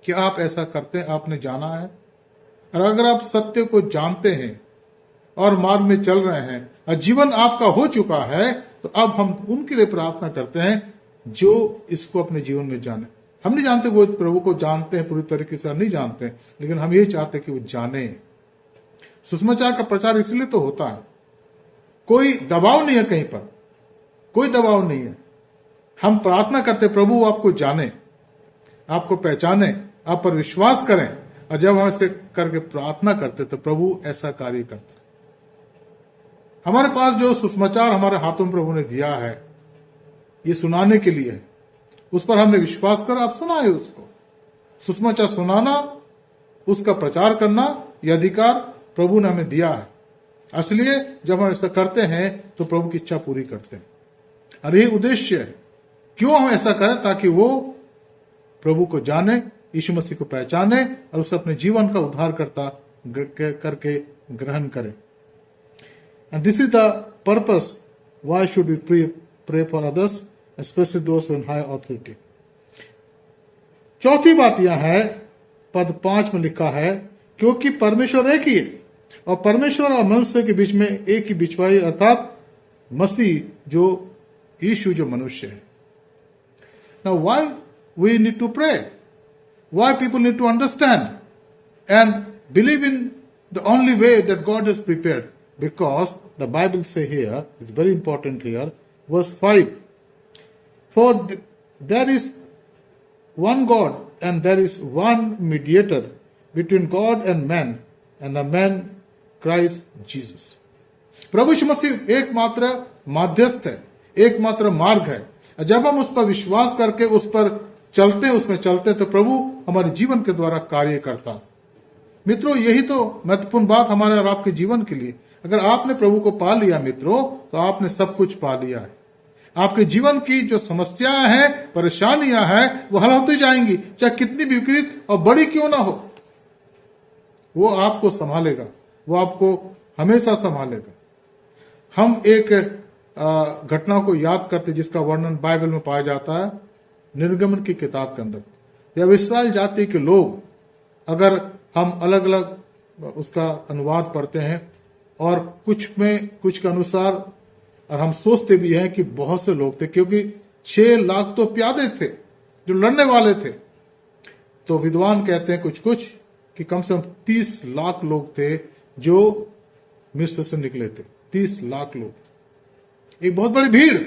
कि आप ऐसा करते हैं, आपने जाना है, और अगर आप सत्य को जानते हैं और मार्ग में चल रहे हैं और जीवन आपका हो चुका है, तो अब हम उनके लिए प्रार्थना करते हैं जो इसको अपने जीवन में जाने. हम नहीं जानते वो प्रभु को जानते हैं पूरी तरीके से, नहीं जानते हैं, लेकिन हम ये चाहते हैं कि वो जाने. सुसमाचार का प्रचार इसलिए तो होता है, कोई दबाव नहीं है, कहीं पर कोई दबाव नहीं है. हम प्रार्थना करते प्रभु आपको जाने, आपको पहचाने, आप पर विश्वास करें, और जब हम ऐसे करके प्रार्थना करते तो प्रभु ऐसा कार्य करता है. हमारे पास जो सुसमाचार हमारे हाथों में प्रभु ने दिया है, ये सुनाने के लिए है, उस पर हमने विश्वास कर आप सुनाए उसको. सुसमाचार सुनाना, उसका प्रचार करना, यह अधिकार प्रभु ने हमें दिया है. इसलिए जब हम ऐसा करते हैं तो प्रभु की इच्छा पूरी करते हैं. और यही उद्देश्य है क्यों हम ऐसा करें, ताकि वो प्रभु को जाने, यीशु मसीह को पहचाने और उसे अपने जीवन का उद्धार करके ग्रहण करें. And this is the purpose why should we pray for others, specially those in high authority. चौथी बात यह है, पद 5 में लिखा है, क्योंकि परमेश्वर एक ही है और परमेश्वर और मनुष्य के बीच में एक ही बिछवाई, अर्थात मसीह जो यीशु जो मनुष्य है. Now why we need to pray, why people need to understand and believe in the only way that God has prepared, because the Bible say here, it's very important here, verse 5, for there is one God and there is one mediator between God and man, and the man Christ Jesus. प्रभु यीशु मसीह एकमात्र माध्यस्थ है, एकमात्र मार्ग है. जब हम उस पर विश्वास करके उस पर चलते हैं, उसमें चलते हैं, तो प्रभु हमारे जीवन के द्वारा कार्य करता. मित्रों, यही तो महत्वपूर्ण बात हमारे और आपके जीवन के लिए. अगर आपने प्रभु को पा लिया मित्रों, तो आपने सब कुछ पा लिया है. आपके जीवन की जो समस्याएं हैं, परेशानियां हैं, वो हल होती जाएंगी, चाहे कितनी भी विपरीत और बड़ी क्यों ना हो। वो आपको संभालेगा, वो आपको हमेशा संभालेगा। हम एक घटना को याद करते जिसका वर्णन बाइबल में पाया जाता है, निर्गमन की किताब के अंदर। जब इस्राएल जाति के लोग, अगर हम अलग अलग उसका अनुवाद पढ़ते हैं और कुछ के अनुसार, और हम सोचते भी हैं कि बहुत से लोग थे, क्योंकि 6 लाख तो प्यादे थे जो लड़ने वाले थे। तो विद्वान कहते हैं कुछ कि कम से कम 30 लाख लोग थे जो मिस्र से निकले थे। 30 लाख लोग, एक बहुत बड़ी भीड़।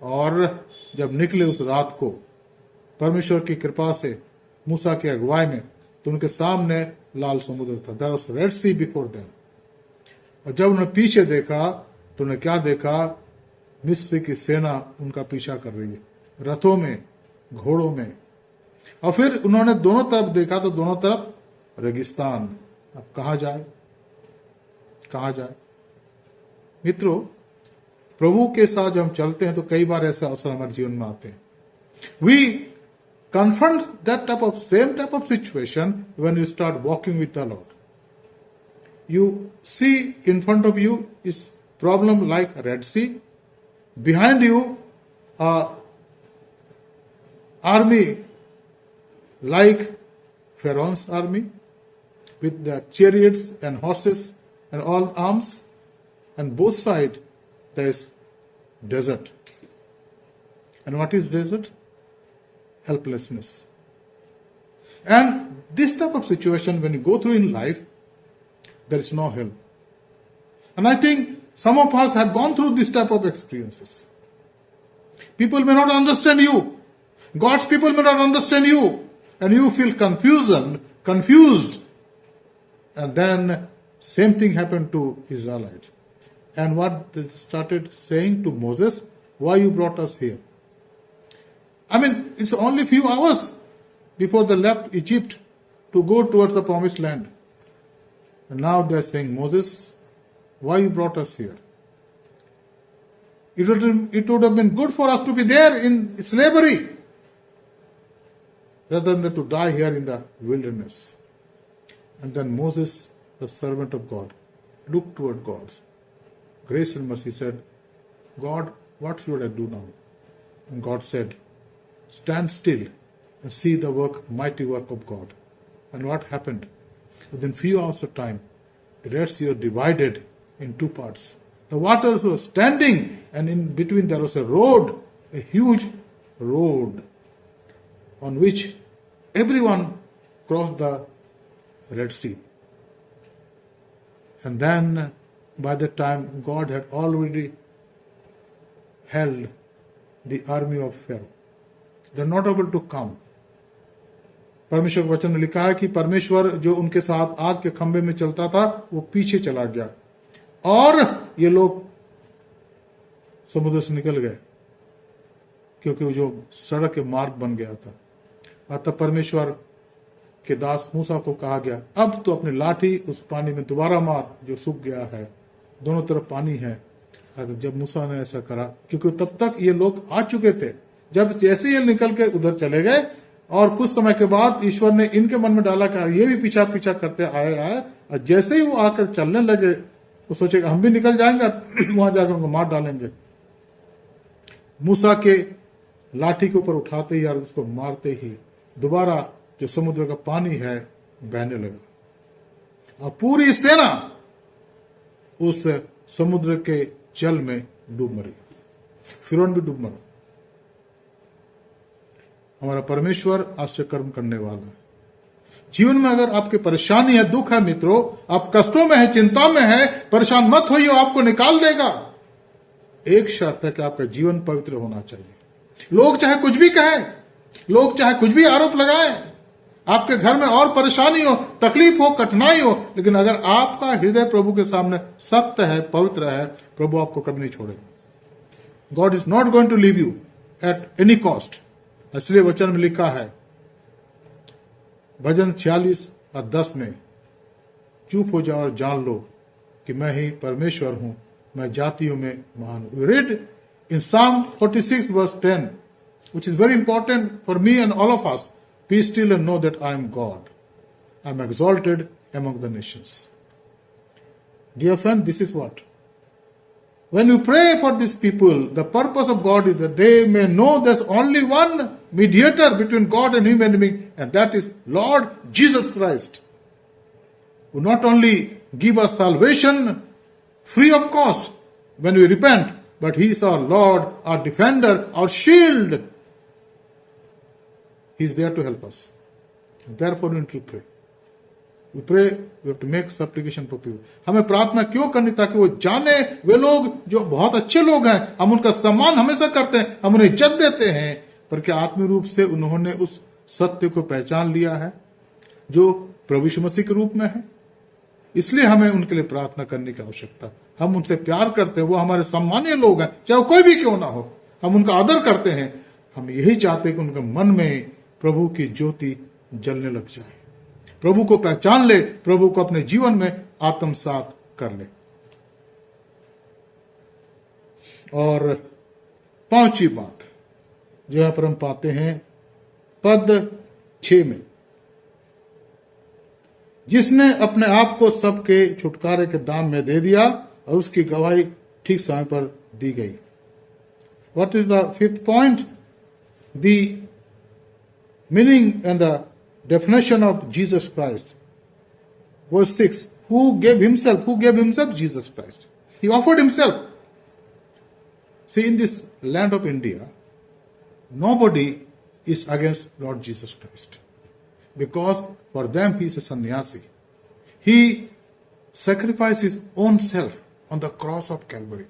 और जब निकले उस रात को परमेश्वर की कृपा से, मूसा की अगुवाई में, तो उनके सामने लाल समुद्र था। There was red sea before them. और जब उन्होंने पीछे देखा तो उन्हें क्या देखा? मिस्र की सेना उनका पीछा कर रही है, रथों में, घोड़ों में। और फिर उन्होंने दोनों तरफ देखा तो दोनों तरफ रेगिस्तान। अब कहां जाए? मित्रों, प्रभु के साथ जब हम चलते हैं तो कई बार ऐसे अवसर हमारे जीवन में आते हैं। We confront that same type of situation when you start walking with the Lord. You see in front of you is problem like Red Sea. Behind you, army like Pharaoh's army with the chariots and horses and all arms, and both sides there is desert. And what is desert? Helplessness. And this type of situation, when you go through in life, there is no help. And I think some of us have gone through this type of experiences. People may not understand you. God's people may not understand you. And you feel confused. And then same thing happened to Israelites. And what they started saying to Moses, why you brought us here? I mean, it's only few hours before they left Egypt to go towards the promised land. And now they're saying, Moses, why you brought us here? It would have been good for us to be there in slavery rather than to die here in the wilderness. And then Moses, the servant of God, looked toward God's grace and mercy, said, God, what should I do now? And God said, stand still and see the mighty work of God. And what happened? Within few hours of time, the Red Sea was divided in 2 parts. The waters were standing, and in between there was a road, a huge road, on which everyone crossed the Red Sea. And then, by that time, God had already held the army of Pharaoh. They're not able to come. परमेश्वर के वचन में लिखा है कि परमेश्वर जो उनके साथ आग के खंभे में चलता था वो पीछे चला गया और ये लोग समुद्र से निकल गए, क्योंकि वो जो सड़क के मार्ग बन गया था। और तब परमेश्वर के दास मूसा को कहा गया, अब तो अपनी लाठी उस पानी में दोबारा मार जो सूख गया है, दोनों तरफ पानी है। जब मूसा ने ऐसा करा, क्योंकि तब तक ये लोग आ चुके थे, जब जैसे ये निकल के उधर चले गए और कुछ समय के बाद ईश्वर ने इनके मन में डाला कि ये भी पीछा करते आए, और जैसे ही वो आकर चलने लगे वो सोचे हम भी निकल जाएंगे, वहां जाकर उनको मार डालेंगे। मूसा के लाठी के ऊपर उठाते ही और उसको मारते ही दोबारा जो समुद्र का पानी है बहने लगा और पूरी सेना उस समुद्र के जल में डूब मरी। फिरौन भी डूब मरा। हमारा परमेश्वर आश्चर्य कर्म करने वाला है। जीवन में अगर आपकी परेशानी है, दुख है मित्रों, आप कष्टों में है, चिंता में है, परेशान मत होइए, आपको निकाल देगा। एक शर्त है कि आपका जीवन पवित्र होना चाहिए। लोग चाहे कुछ भी कहें, लोग चाहे कुछ भी आरोप लगाएं, आपके घर में और परेशानी हो, तकलीफ हो, कठिनाई हो, लेकिन अगर आपका हृदय प्रभु के सामने सत्य है, पवित्र है, प्रभु आपको कभी नहीं छोड़ेगा। God is not going to leave you at any cost. इसलिए वचन में लिखा है भजन 46:10 में, चुप हो जाओ और जान लो कि मैं ही परमेश्वर हूं, मैं जातियों में महान हूं। Read In Psalm 46 verse 10, which is very important for me and all of us, be still and know that I am God. I am exalted among the nations. Dear friend, this is what? When you pray for these people, the purpose of God is that they may know there's only one mediator between God and human being, and that is Lord Jesus Christ, who not only give us salvation free of cost when we repent, but He is our Lord, our defender, our shield. He is there to help us. Therefore we need to pray. We pray, we have to make supplication for people. हमें प्रार्थना क्यों करनी, ताकि वो जाने, वे लोग जो बहुत अच्छे लोग हैं, हम उनका सम्मान हमेशा करते हैं, हम उन्हें इज्जत देते हैं, पर क्या आत्मिक रूप से उन्होंने उस सत्य को पहचान लिया है जो प्रभु यीशु मसीह के रूप में है? इसलिए हमें उनके लिए प्रार्थना करने की आवश्यकता। हम उनसे प्यार करते हैं, वो हमारे सम्मानीय लोग हैं, चाहे वो कोई भी क्यों ना हो, हम उनका आदर करते हैं। हम यही चाहते हैं कि उनके मन में प्रभु की ज्योति जलने लग जाए, प्रभु को पहचान ले, प्रभु को अपने जीवन में आत्मसात कर ले। और पांचवी बात जो यहां पर हम पाते हैं पद 6 में, जिसने अपने आप को सबके छुटकारे के दाम में दे दिया और उसकी गवाही ठीक समय पर दी गई। What is the fifth point? The meaning and the definition of Jesus Christ. Verse 6, who gave himself? Jesus Christ. He offered himself. See, in this land of India, nobody is against Lord Jesus Christ, because for them he is a sannyasi. He sacrificed his own self on the cross of Calvary.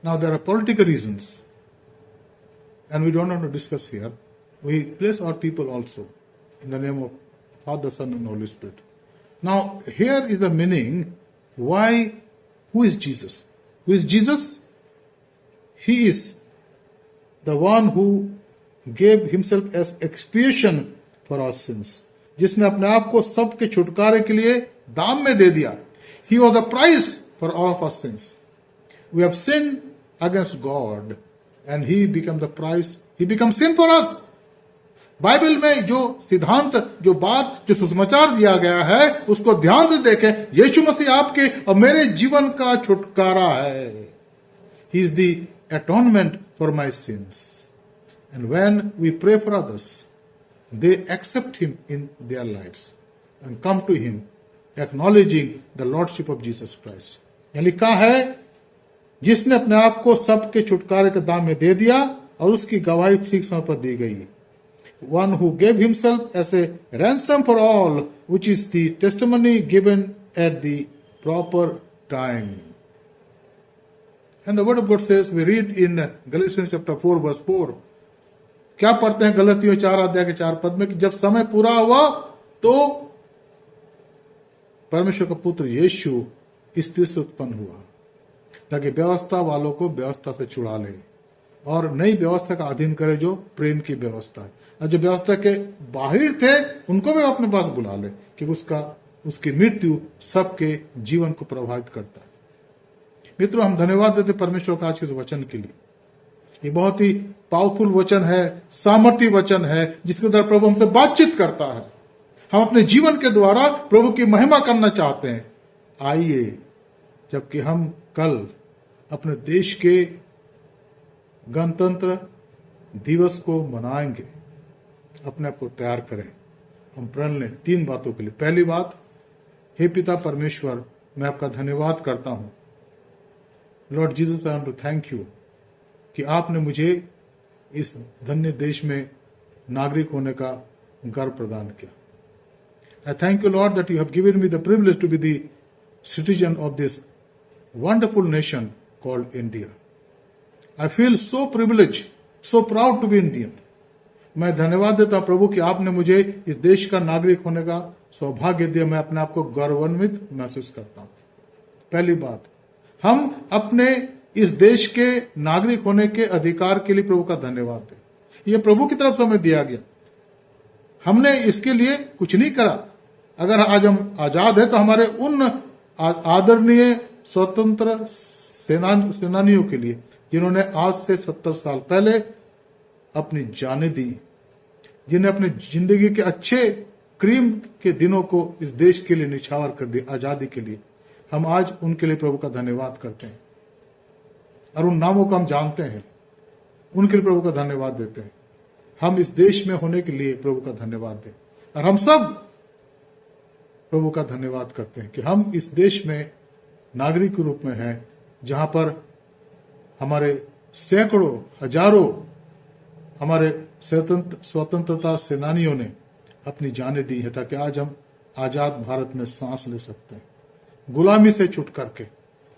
Now there are political reasons, and we don't want to discuss here. We place our people also in the name of Father, Son, and Holy Spirit. Now, here is the meaning. Why? Who is Jesus? Who is Jesus? He is the one who gave himself as expiation for our sins. जिसने अपने आप को सबके छुटकारे के लिए दाम में दे दिया. He was the price for all of our sins. We have sinned against God, and He became the price. He became sin for us. Bible में जो सिद्धांत, जो बात, जो सुसमाचार दिया गया है, उसको ध्यान से देखें. यीशु मसीह आपके और मेरे जीवन का छुटकारा है. He is the atonement for my sins. And when we pray for others, they accept Him in their lives and come to Him, acknowledging the Lordship of Jesus Christ. यहाँ लिखा है, जिसने अपने आप को सबके छुटकारे के दाम में दे दिया और उसकी गवाही ठीक समय पर दी गई. One who gave himself as a ransom for all, which is the testimony given at the proper time. And the word of God says, we read in Galatians chapter 4 verse 4. क्या पढ़ते हैं गलतियों 4 अध्याय के 4 पद में कि जब समय पूरा हुआ तो परमेश्वर का पुत्र यीशु स्त्री से उत्पन्न हुआ, ताकि व्यवस्था वालों को व्यवस्था से छुड़ा ले और नई व्यवस्था का अधीन करे जो प्रेम की व्यवस्था है. और जो व्यवस्था के बाहर थे उनको भी अपने पास बुला ले, क्योंकि उसकी मृत्यु सबके जीवन को प्रभावित करता है. मित्रों, हम धन्यवाद देते परमेश्वर का आज के वचन के लिए. ये बहुत ही पावरफुल वचन है, सामर्थ्य वचन है, जिसके द्वारा प्रभु हमसे बातचीत करता है. हम अपने जीवन के द्वारा प्रभु की महिमा करना चाहते हैं. आइए, जबकि हम कल अपने देश के गणतंत्र दिवस को मनाएंगे, अपने आप को तैयार करें. हम प्रण लें 3 बातों के लिए. पहली बात, हे पिता परमेश्वर, मैं आपका धन्यवाद करता हूं. Lord Jesus, I want to thank you कि आपने मुझे इस धन्य देश में नागरिक होने का गर्व प्रदान किया. I thank you Lord that you have given me the privilege to be the citizen of this wonderful nation called India. I feel so privileged, so proud to be Indian. मैं धन्यवाद देता हूं प्रभु कि आपने मुझे इस देश का नागरिक होने का सौभाग्य दिया. मैं अपने आप को गौरवान्वित महसूस करता हूं. पहली बात, हम अपने इस देश के नागरिक होने के अधिकार के लिए प्रभु का धन्यवाद दें. यह प्रभु की तरफ से हमें दिया गया. हमने इसके लिए कुछ नहीं करा. अगर आज हम आजाद है तो हमारे उन आदरणीय स्वतंत्र सेनानियों के लिए, जिन्होंने आज से 70 साल पहले अपनी जानें दी, जिन्हें अपनी जिंदगी के अच्छे क्रीम के दिनों को इस देश के लिए निछावर कर दिया, आजादी के लिए। हम आज उनके लिए प्रभु का धन्यवाद करते हैं और उन नामों को हम जानते हैं, उनके लिए प्रभु का धन्यवाद देते हैं। हम इस देश में होने के लिए प्रभु का धन्यवाद दें और हम सब प्रभु का धन्यवाद करते हैं कि हम इस देश में नागरिक के रूप में हैं, जहां पर हमारे सैकड़ों हजारों हमारे स्वतंत्रता सेनानियों ने अपनी जानें दी है ताकि आज हम आजाद भारत में सांस ले सकते हैं, गुलामी से छूट करके।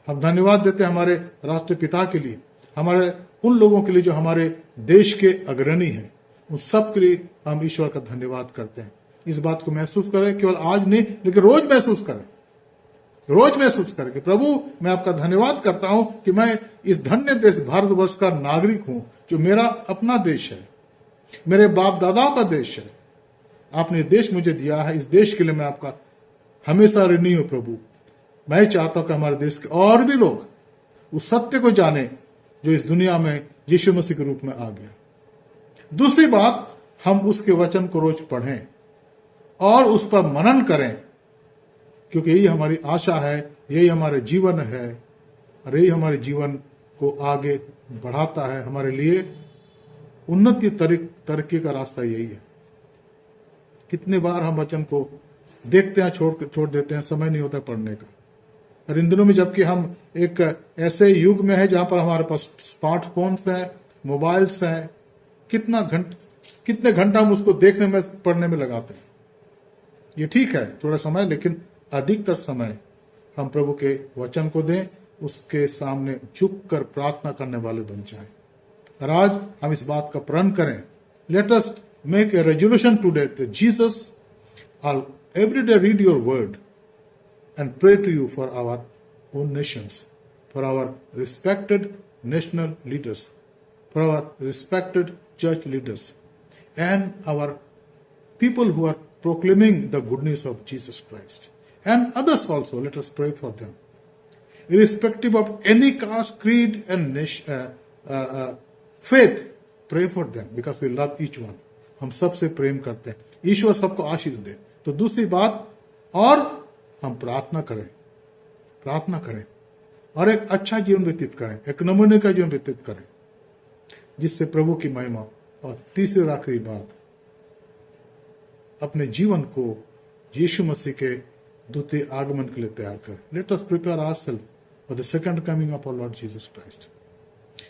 हम धन्यवाद देते हैं हमारे राष्ट्रपिता के लिए, हमारे उन लोगों के लिए जो हमारे देश के अग्रणी हैं, उन सब के लिए हम ईश्वर का धन्यवाद करते हैं। इस बात को महसूस करें, केवल आज नहीं लेकिन रोज महसूस करें, रोज महसूस करें कि प्रभु मैं आपका धन्यवाद करता हूं कि मैं इस धन्य देश भारतवर्ष का नागरिक हूं, जो मेरा अपना देश है, मेरे बाप दादाओं का देश है। आपने देश मुझे दिया है, इस देश के लिए मैं आपका हमेशा ऋणी हूं प्रभु। मैं चाहता हूं कि हमारे देश के और भी लोग उस सत्य को जाने जो इस दुनिया में यीशु मसीह के रूप में आ गया। दूसरी बात, हम उसके वचन को रोज पढ़ें और उस पर मनन करें, क्योंकि यही हमारी आशा है, यही हमारे जीवन है और यही हमारे जीवन को आगे बढ़ाता है। हमारे लिए उन्नति तरक्की का रास्ता यही है। कितने बार हम वचन को देखते हैं, छोड़ देते हैं, समय नहीं होता पढ़ने का। और इन दिनों में जबकि हम एक ऐसे युग में है जहां पर हमारे पास स्मार्टफोन्स हैं, मोबाइल्स हैं, कितने घंटा हम उसको देखने में पढ़ने में लगाते हैं। ये ठीक है थोड़ा समय, लेकिन अधिकतर समय हम प्रभु के वचन को दें, उसके सामने झुक कर प्रार्थना करने वाले बन जाएं। और आज हम इस बात का प्रण करें, let us make a resolution today that Jesus, I'll every day read your word and pray to you for our own nations, for our respected national leaders, for our respected church leaders, and our people who are proclaiming the good news of Jesus Christ. And others also, let us pray for them. Irrespective of any caste, creed, and faith, pray for them because we love each one. हम सबसे प्रेम करते हैं। ईश्वर सबको आशीष दे। तो दूसरी बात, और हम प्रार्थना करें और एक अच्छा जीवन व्यतीत करें, एक नमूने का जीवन व्यतीत करें जिससे प्रभु की महिमा। और तीसरी और आखिरी बात, अपने जीवन को यीशु मसीह के द्वितीय आगमन के लिए तैयार करें। Let us prepare ourselves for the second coming of our Lord Jesus Christ.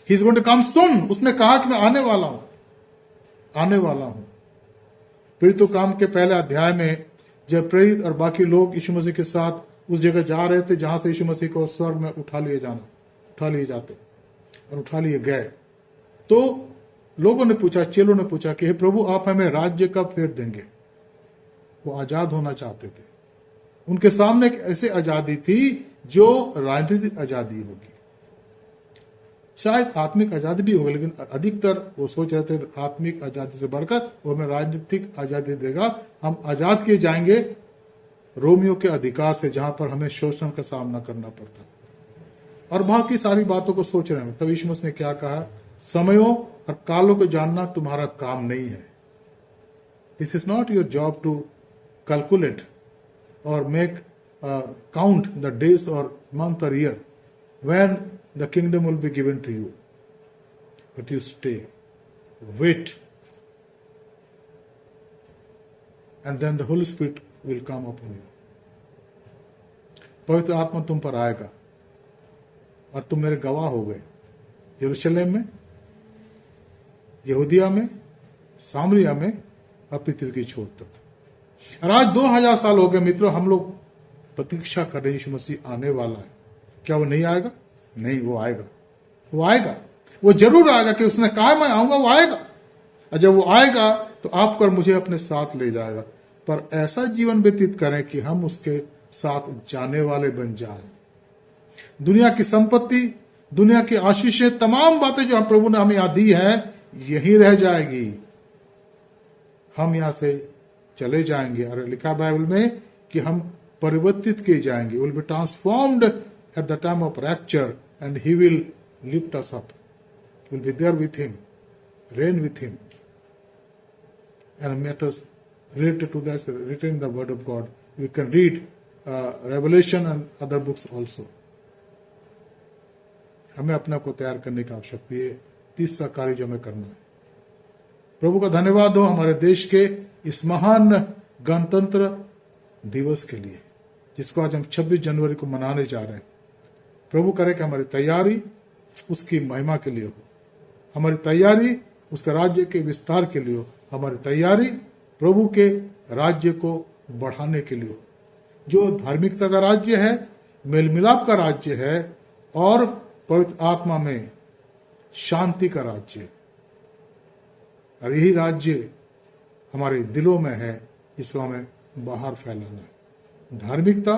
He is going to come soon. उसने कहा कि मैं आने वाला हूं। प्रेरितों काम के पहले अध्याय में जब प्रेरित और बाकी लोग यीशु मसीह के साथ उस जगह जा रहे थे जहां से यीशु मसीह को स्वर्ग में उठा लिए जाते और उठा लिए गए, तो लोगों ने पूछा, चेलों ने पूछा कि हे प्रभु आप हमें राज्य कब फेर देंगे। वो आजाद होना चाहते थे। उनके सामने एक ऐसी आजादी थी जो राजनीतिक आजादी होगी, शायद आत्मिक आजादी भी होगी, लेकिन अधिकतर वो सोच रहे थे आत्मिक आजादी से बढ़कर वो हमें राजनीतिक आजादी देगा। हम आजाद किए जाएंगे रोमियो के अधिकार से, जहां पर हमें शोषण का सामना करना पड़ता। और बाकी सारी बातों को सोच रहे हैं। तब यीशु मसीह ने क्या कहा, समयों और कालों को जानना तुम्हारा काम नहीं है। This is not your job to calculate और मेक काउंट द डेज और मंथ और year when the kingdom will be given to you. But you stay, wait, and then the Holy Spirit will come upon you. पवित्र आत्मा तुम पर आएगा और तुम मेरे गवाह हो गए, यरूशलेम में, यहूदिया में, सामरिया में और पृथ्वी की छोर तक। और आज 2000 साल हो गए मित्रों, हम लोग प्रतीक्षा कर रहे यीशु मसीह आने वाला है। क्या वो नहीं आएगा? नहीं, वो आएगा, वो जरूर आएगा कि उसने कहा मैं आऊंगा, वो आएगा। और जब वो आएगा तो आपको और मुझे अपने साथ ले जाएगा। पर ऐसा जीवन व्यतीत करें कि हम उसके साथ जाने वाले बन जाएं। दुनिया की संपत्ति, दुनिया की आशीषें, तमाम बातें जो प्रभु ने हमें यहां दी है, यही रह जाएगी। हम यहां से चले जाएंगे। और लिखा बाइबल में कि हम परिवर्तित किए जाएंगे, will be transformed at the time of rapture and he will lift us up will be there with him, reign with him. And matters related to that written in the Word of God. We can read Revelation and other books also. हमें अपने को तैयार करने की आवश्यकता है। तीसरा कार्य जो हमें करना है, प्रभु का धन्यवाद हो हमारे देश के इस महान गणतंत्र दिवस के लिए, जिसको आज हम 26 जनवरी को मनाने जा रहे हैं। प्रभु करे कि हमारी तैयारी उसकी महिमा के लिए हो, हमारी तैयारी उसके राज्य के विस्तार के लिए हो, हमारी तैयारी प्रभु के राज्य को बढ़ाने के लिए हो, जो धार्मिकता का राज्य है, मेल मिलाप का राज्य है और पवित्र आत्मा में शांति का राज्य है। और यही राज्य हमारे दिलों में है, जिसको हमें बाहर फैलाना है। धार्मिकता,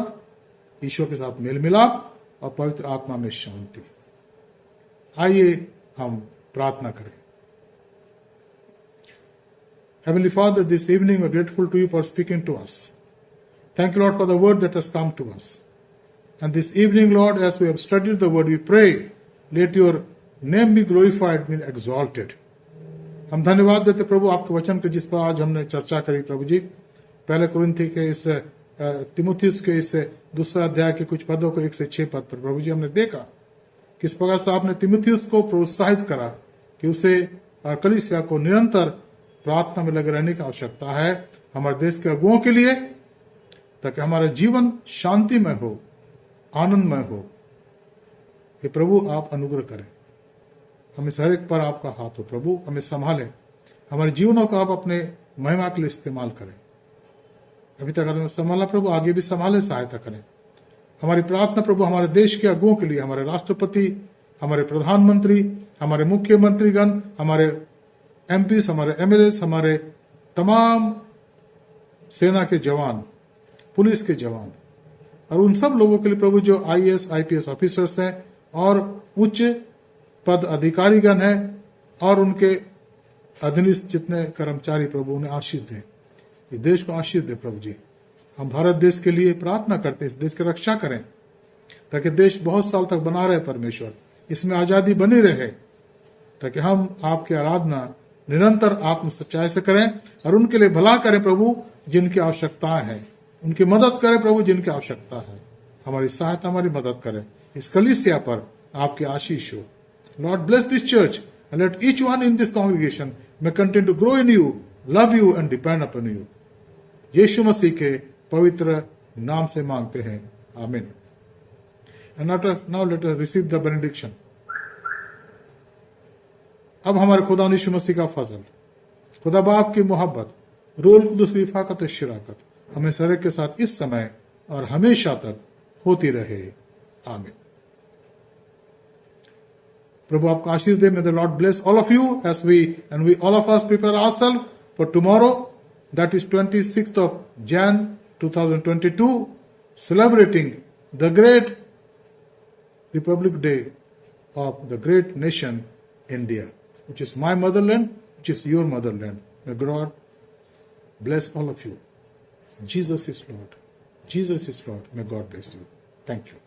ईश्वर के साथ मेल मिलाप और पवित्र आत्मा में शांति। आइए हम प्रार्थना करें। Heavenly Father, this evening we are grateful to you for speaking to us. Thank you, Lord, for the word that has come to us. And this evening, Lord, as we have studied the word, we pray, let your name be glorified and exalted. हम धन्यवाद देते प्रभु आपके वचन के, जिस पर आज हमने चर्चा करी प्रभु जी। पहले कुरिन्थी के इस तिमुथियुस के इस दूसरा अध्याय के कुछ पदों को 1 से 6 पद पर प्रभु जी हमने देखा किस प्रकार से आपने तिमुथियुस को प्रोत्साहित करा कि उसे और कलीसिया को निरंतर प्रार्थना में लगे रहने की आवश्यकता है हमारे देश के अगुओं के लिए, ताकि हमारा जीवन शांतिमय हो, आनंदमय हो। हे प्रभु आप अनुग्रह करें, हमें हर एक पर आपका हाथ हो प्रभु, हमें संभालें, हमारे जीवनों को आप अपने महिमा के लिए इस्तेमाल करें। अभी तक हमें संभाला प्रभु, आगे भी संभाले, सहायता करें। हमारी प्रार्थना प्रभु हमारे देश के अगुओं के लिए, हमारे राष्ट्रपति, हमारे प्रधानमंत्री, हमारे मुख्यमंत्रीगण, हमारे एमपीस, हमारे एमएलएस, हमारे तमाम सेना के जवान, पुलिस के जवान और उन सब लोगों के लिए प्रभु जो आईएएस आईपीएस ऑफिसर्स हैं और उच्च पद अधिकारीगण हैं और उनके अधीनस्थ जितने कर्मचारी, प्रभु उन्हें आशीष दें, इस देश को आशीष दे प्रभु जी। हम भारत देश के लिए प्रार्थना करते हैं, इस देश की रक्षा करें ताकि देश बहुत साल तक बना रहे परमेश्वर, इसमें आजादी बनी रहे, ताकि हम आपकी आराधना निरंतर आत्म सच्चाई से करें और उनके लिए भला करें प्रभु जिनकी आवश्यकताएं हैं, उनकी मदद करें प्रभु जिनकी आवश्यकता है। हमारी सहायता, हमारी मदद करें। इस कलीसिया पर आपकी आशीष हो। Lord bless this church and let each one in this congregation may continue to grow in you, love you and depend upon you. यीशु मसीह के पवित्र नाम से मांगते हैं, आमीन। And now let us receive the benediction. अब हमारे खुदा यीशु मसीह का फजल, खुदा बाप की मोहब्बत, रूह कुदूस की इफाकत और शिराकत हमें सरे के साथ इस समय और हमेशा तक होती रहे, आमीन। प्रभु आपको आशीष दे। May the Lord bless all of you as we all of us prepare ourselves for tomorrow, that is 26th of January 2022, celebrating the great Republic Day of the great nation India, which is my motherland, which is your motherland. May God bless all of you. Jesus is Lord. Jesus is Lord. May God bless you. Thank you.